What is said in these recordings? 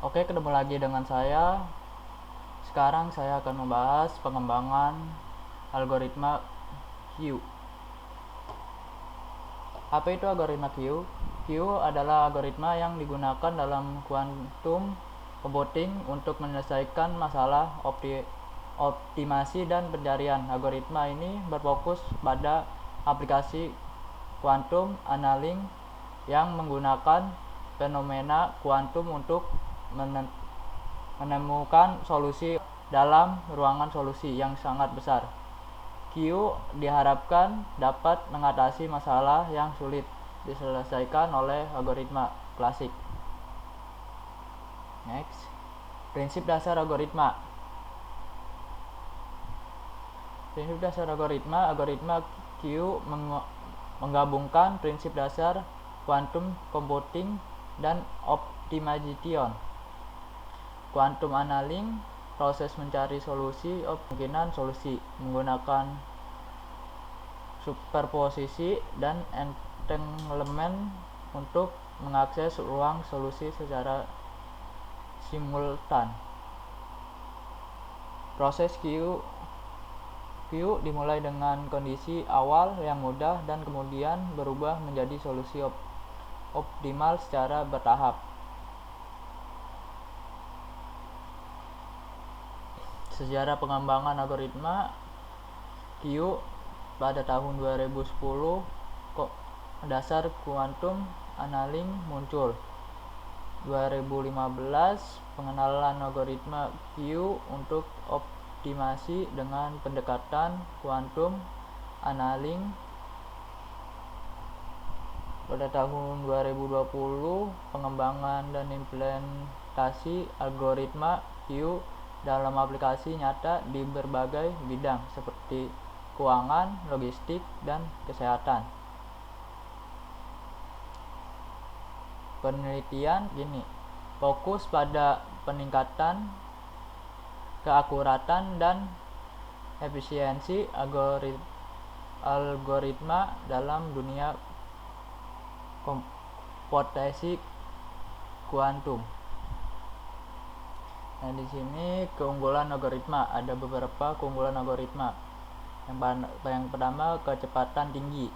Oke, ketemu lagi dengan saya. Sekarang saya akan membahas pengembangan algoritma Q. Apa itu algoritma Q? Q adalah algoritma yang digunakan dalam quantum computing untuk menyelesaikan masalah optimasi dan pencarian. Algoritma ini berfokus pada aplikasi quantum annealing yang menggunakan fenomena kuantum untuk menemukan solusi dalam ruangan solusi yang sangat besar. Q diharapkan dapat mengatasi masalah yang sulit diselesaikan oleh algoritma klasik. Next, prinsip dasar algoritma. Prinsip dasar algoritma Q menggabungkan prinsip dasar quantum computing dan optimization. Quantum annealing, proses mencari solusi kemungkinan solusi menggunakan superposisi dan entanglement untuk mengakses ruang solusi secara simultan. Proses Q dimulai dengan kondisi awal yang mudah dan kemudian berubah menjadi solusi optimal secara bertahap. Sejarah pengembangan algoritma Q pada tahun 2010 dasar quantum annealing muncul. 2015 pengenalan algoritma Q untuk optimasi dengan pendekatan quantum annealing. Pada tahun 2020 pengembangan dan implementasi algoritma Q dalam aplikasi nyata di berbagai bidang seperti keuangan, logistik, dan kesehatan. Penelitian fokus pada peningkatan keakuratan dan efisiensi algoritma dalam dunia komputasi kuantum. Nah, di sini keunggulan algoritma, ada beberapa keunggulan algoritma. Yang pertama, kecepatan tinggi.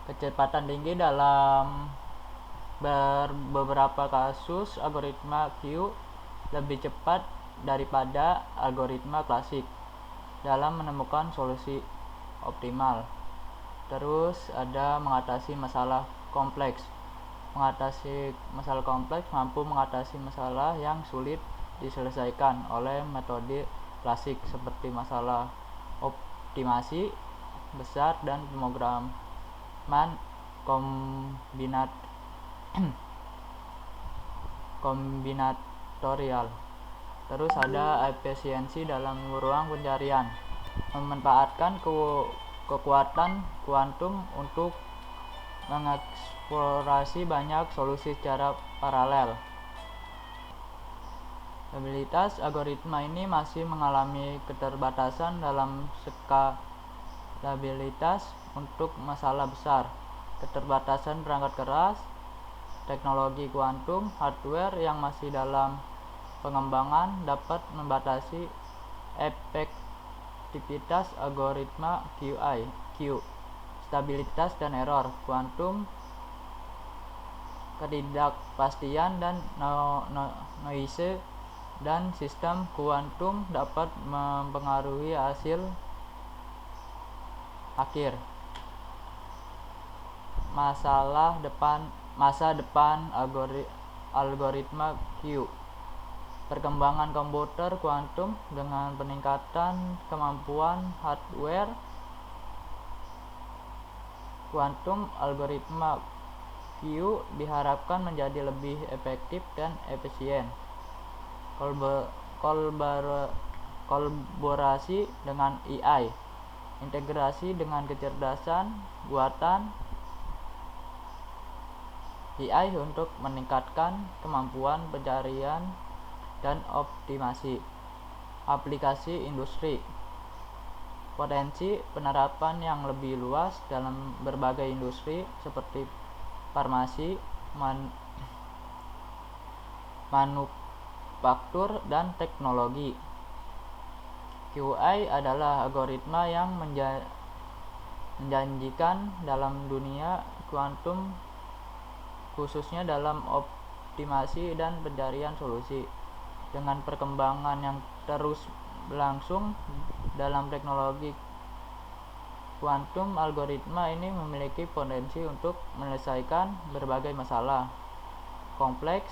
Kecepatan tinggi dalam beberapa kasus algoritma Q lebih cepat daripada algoritma klasik dalam menemukan solusi optimal. Terus ada mengatasi masalah kompleks. Mengatasi masalah kompleks mampu mengatasi masalah yang sulit diselesaikan oleh metode klasik seperti masalah optimasi besar dan pemrograman kombinatorial. Terus ada efisiensi dalam ruang pencarian, memanfaatkan kekuatan kuantum untuk mengeksplorasi banyak solusi secara paralel. Stabilitas algoritma ini masih mengalami keterbatasan dalam skalabilitas untuk masalah besar, keterbatasan perangkat keras, teknologi kuantum, hardware yang masih dalam pengembangan dapat membatasi efektivitas algoritma Q, stabilitas dan error kuantum, ketidakpastian dan noise dan sistem kuantum dapat mempengaruhi hasil akhir. Masa depan algoritma Q. Perkembangan komputer kuantum dengan peningkatan kemampuan hardware kuantum, algoritma Q diharapkan menjadi lebih efektif dan efisien. Kolaborasi dengan AI, integrasi dengan kecerdasan buatan AI untuk meningkatkan kemampuan pencarian dan optimasi. Aplikasi industri, potensi penerapan yang lebih luas dalam berbagai industri seperti farmasi, manufaktur, dan teknologi. QI adalah algoritma yang menjanjikan dalam dunia kuantum, khususnya dalam optimasi dan pencarian solusi. Dengan perkembangan yang terus berlangsung dalam teknologi kuantum, algoritma ini memiliki potensi untuk menyelesaikan berbagai masalah kompleks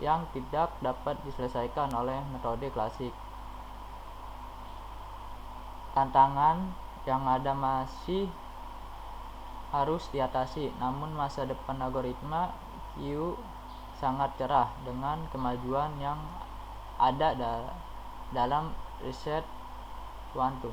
yang tidak dapat diselesaikan oleh metode klasik. Tantangan yang ada masih harus diatasi, namun masa depan algoritma Q sangat cerah dengan kemajuan yang ada dalam riset kuantum.